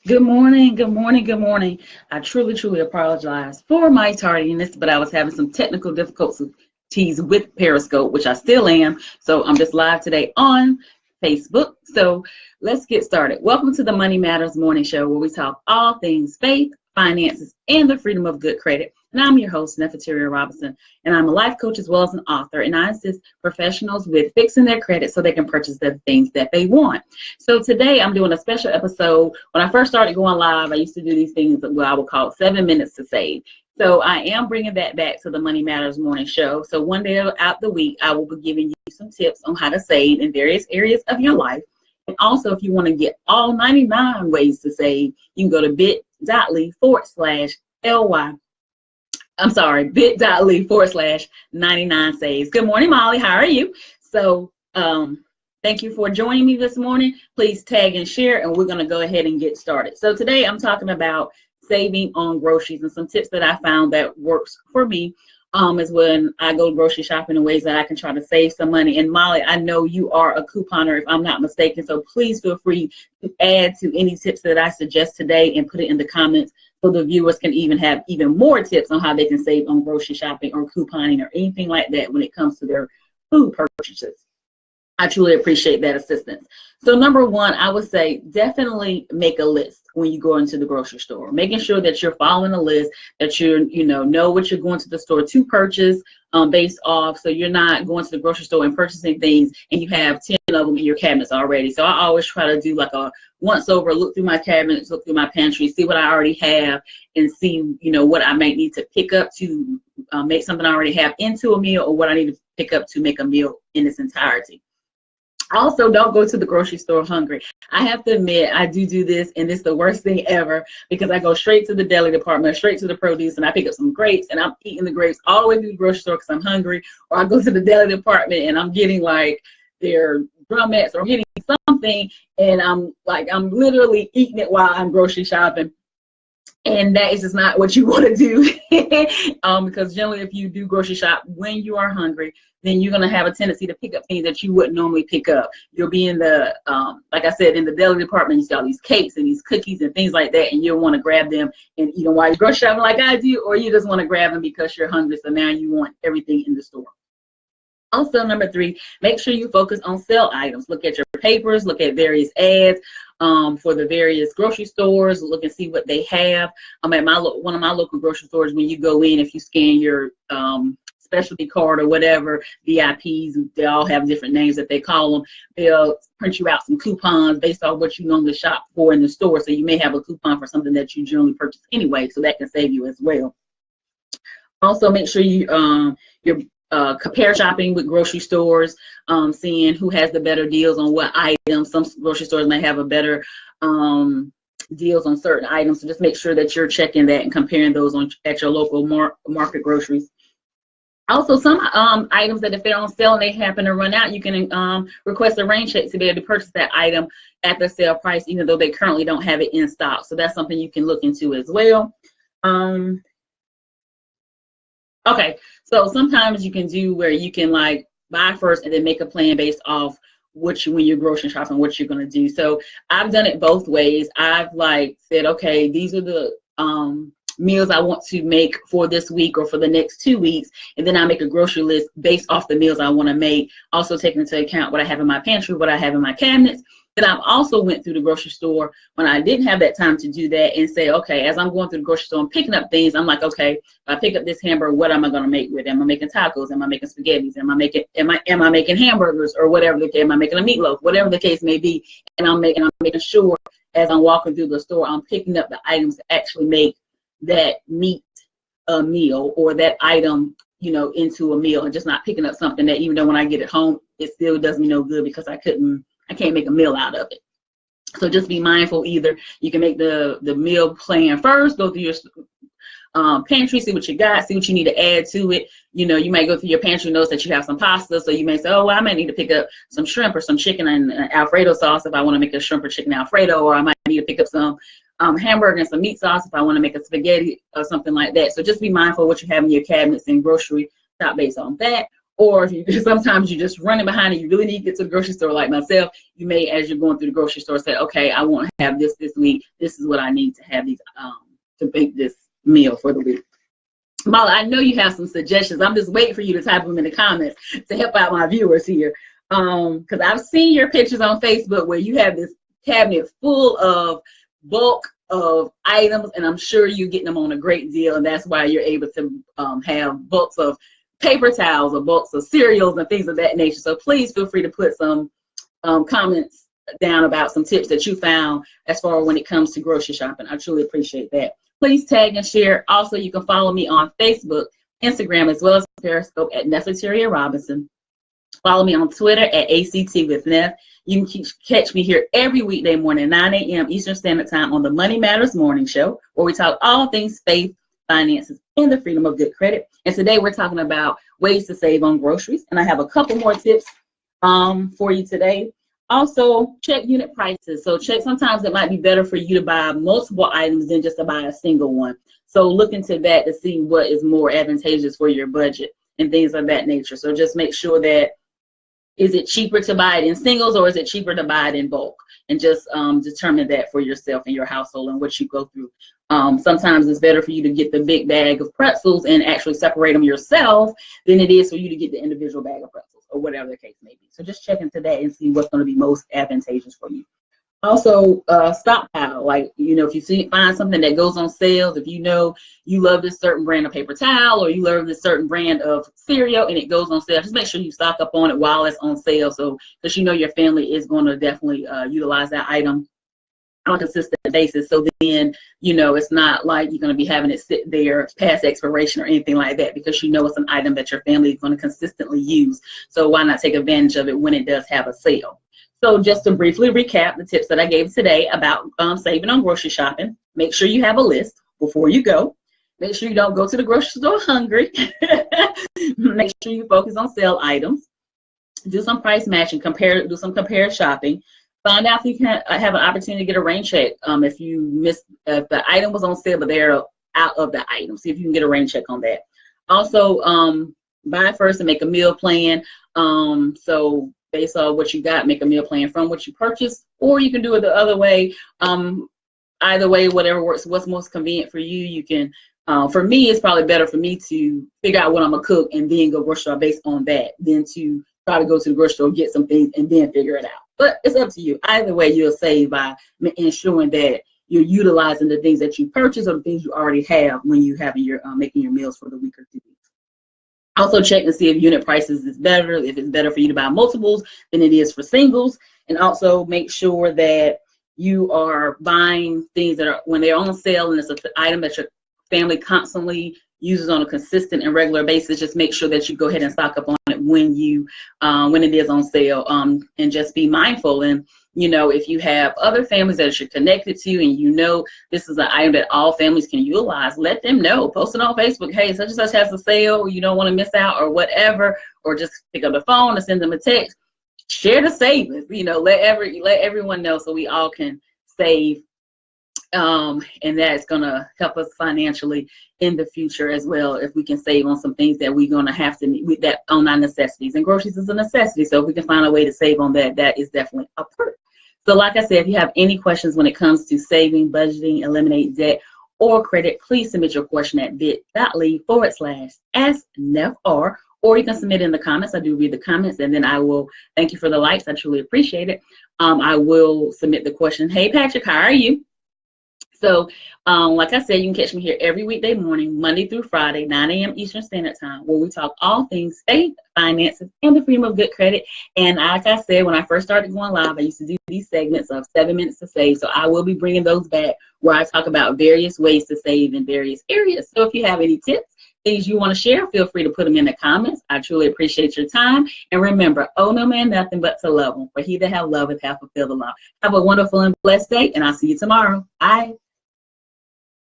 Good morning, good morning, good morning. I truly apologize for my tardiness, but I was having some technical difficulties with Periscope, which I still am. So I'm just live today on Facebook. So let's get started. Welcome to the Money Matters Morning Show, where we talk all things faith, finances, and the freedom of good credit. And I'm your host, Nefateria Robinson, and I'm a life coach as well as an author, and I assist professionals with fixing their credit so they can purchase the things that they want. So today I'm doing a special episode. When I first started going live, I used to do these things that I would call 7 minutes to save. So I am bringing that back to the Money Matters Morning Show. So one day out the week, I will be giving you some tips on how to save in various areas of your life. And also, if you want to get all 99 ways to save, you can go to bit.ly/99 saves. Good morning, Molly. How are you? So, thank you for joining me this morning. Please tag and share, and we're going to go ahead and get started. So today I'm talking about saving on groceries and some tips that I found that works for me. Is when I go grocery shopping in ways that I can try to save some money. And Molly, I know you are a couponer, if I'm not mistaken, so please feel free to add to any tips that I suggest today and put it in the comments so the viewers can even have even more tips on how they can save on grocery shopping or couponing or anything like that when it comes to their food purchases. I truly appreciate that assistance. So number one, I would say definitely make a list when you go into the grocery store, making sure that you're following a list, that you know what you're going to the store to purchase based off. So you're not going to the grocery store and purchasing things and you have 10 of them in your cabinets already. So I always try to do like a once over, look through my cabinets, look through my pantry, see what I already have and see, what I might need to pick up to make something I already have into a meal or what I need to pick up to make a meal in its entirety. Also, don't go to the grocery store hungry. I have to admit, I do this, and it's the worst thing ever because I go straight to the deli department, straight to the produce, and I pick up some grapes, and I'm eating the grapes all the way to the grocery store because I'm hungry. Or I go to the deli department, and I'm getting like their drumettes or getting something, and I'm literally eating it while I'm grocery shopping. And that is just not what you want to do because generally if you do grocery shop when you are hungry, then you're going to have a tendency to pick up things that you wouldn't normally pick up. You'll be in the, like I said, in the deli department, you see all these cakes and these cookies and things like that, and you'll want to grab them and eat them while you're grocery shopping like I do, or you just want to grab them because you're hungry, so now you want everything in the store. Also, number three, make sure you focus on sale items. Look at your papers, look at various ads for the various grocery stores, look and see what they have. At one of my local grocery stores, when you go in, if you scan your specialty card or whatever, VIPs, they all have different names that they call them. They'll print you out some coupons based on what you normally shop for in the store. So you may have a coupon for something that you generally purchase anyway, so that can save you as well. Also, make sure you're compare shopping with grocery stores, seeing who has the better deals on what items. Some grocery stores may have a better deals on certain items, so just make sure that you're checking that and comparing those at your local market groceries. Also, some items that if they're on sale and they happen to run out, you can request a rain check to be able to purchase that item at the sale price, even though they currently don't have it in stock. So that's something you can look into as well. Okay, so sometimes you can do where you can like buy first and then make a plan based off when you're grocery shopping, what you're gonna do. So I've done it both ways. I've said, okay, these are the meals I want to make for this week or for the next 2 weeks, and then I make a grocery list based off the meals I want to make, also taking into account what I have in my pantry, what I have in my cabinets. Then I've also went through the grocery store when I didn't have that time to do that and say, okay, as I'm going through the grocery store and picking up things, I'm like, okay, if I pick up this hamburger, what am I going to make with it? Am I making tacos? Am I making spaghettis? Am I making hamburgers or whatever the case? Am I making a meatloaf? Whatever the case may be. And I'm making sure as I'm walking through the store, I'm picking up the items to actually make that meat a meal or that item, into a meal, and just not picking up something that even though when I get it home, it still does me no good because I can't make a meal out of it. So just be mindful. Either you can make the meal plan first, go through your pantry, see what you got, see what you need to add to it. You might go through your pantry, notice that you have some pasta, so you may say, oh, well, I might need to pick up some shrimp or some chicken and Alfredo sauce if I want to make a shrimp or chicken Alfredo, or I might need to pick up some hamburger and some meat sauce if I want to make a spaghetti or something like that. So just be mindful of what you have in your cabinets and grocery shop based on that. Or if you sometimes you're just running behind and you really need to get to the grocery store, like myself, you may, as you're going through the grocery store, say, okay, I want to have this week. This is what I need to have these to make this meal for the week. Molly, I know you have some suggestions. I'm just waiting for you to type them in the comments to help out my viewers here. Because I've seen your pictures on Facebook where you have this cabinet full of bulk of items, and I'm sure you're getting them on a great deal, and that's why you're able to have bulks of paper towels or bulks of cereals and things of that nature. So please feel free to put some comments down about some tips that you found as far as when it comes to grocery shopping. I truly appreciate that. Please tag and share. Also, you can follow me on Facebook, Instagram, as well as Periscope at Nefateria Robinson. Follow me on Twitter at ACT with Nef. You can catch me here every weekday morning, 9 a.m. Eastern Standard Time on the Money Matters Morning Show, where we talk all things faith, finances, and the freedom of good credit. And today we're talking about ways to save on groceries. And I have a couple more tips for you today. Also, check unit prices. So sometimes it might be better for you to buy multiple items than just to buy a single one. So look into that to see what is more advantageous for your budget and things of that nature. So just make sure that, is it cheaper to buy it in singles or is it cheaper to buy it in bulk? And just determine that for yourself and your household and what you go through. Sometimes it's better for you to get the big bag of pretzels and actually separate them yourself than it is for you to get the individual bag of pretzels or whatever the case may be. So just check into that and see what's going to be most advantageous for you. Also, stockpile. Like, if you find something that goes on sales, if you know you love this certain brand of paper towel or you love this certain brand of cereal and it goes on sale, just make sure you stock up on it while it's on sale. So, because your family is going to definitely utilize that item on a consistent basis. So then, it's not like you're going to be having it sit there past expiration or anything like that, because it's an item that your family is going to consistently use. So why not take advantage of it when it does have a sale? So just to briefly recap the tips that I gave today about saving on grocery shopping, make sure you have a list before you go. Make sure you don't go to the grocery store hungry. Make sure you focus on sale items. Do some price matching, do some compare shopping. Find out if you can have an opportunity to get a rain check. If the item was on sale, but they're out of the item, see if you can get a rain check on that. Also, buy first and make a meal plan. So based on what you got, make a meal plan from what you purchased, or you can do it the other way. Either way, whatever works, what's most convenient for you. You can, for me, it's probably better for me to figure out what I'm gonna cook and then go grocery store based on that than to try to go to the grocery store, get some things, and then figure it out. But it's up to you. Either way, you'll save by ensuring that you're utilizing the things that you purchase or the things you already have when you have making your meals for the week or 2 weeks. Also check to see if unit prices is better, if it's better for you to buy multiples than it is for singles. And also make sure that you are buying things that are, when they're on sale and it's an item that your family constantly uses on a consistent and regular basis, just make sure that you go ahead and stock up on it when it is on sale, and just be mindful. And if you have other families that you're connected to and this is an item that all families can utilize, let them know. Post it on Facebook. Hey, such and such has a sale. You don't want to miss out or whatever. Or just pick up the phone and send them a text. Share the savings. Let everyone know so we all can save. And that's going to help us financially in the future as well, if we can save on some things that we're going to have to meet that on our necessities. And groceries is a necessity. So if we can find a way to save on that, that is definitely a perk. So like I said, if you have any questions when it comes to saving, budgeting, eliminate debt, or credit, please submit your question at bit.ly/asknefr, or you can submit in the comments. I do read the comments, and then I will thank you for the likes. I truly appreciate it. I will submit the question. Hey, Patrick, how are you? So, like I said, you can catch me here every weekday morning, Monday through Friday, 9 a.m. Eastern Standard Time, where we talk all things faith, finances, and the freedom of good credit. And like I said, when I first started going live, I used to do these segments of 7 minutes to save. So I will be bringing those back, where I talk about various ways to save in various areas. So if you have any tips, things you want to share, feel free to put them in the comments. I truly appreciate your time. And remember, owe no man nothing but to love him. For he that hath loveth hath fulfilled the law. Have a wonderful and blessed day, and I'll see you tomorrow. Bye.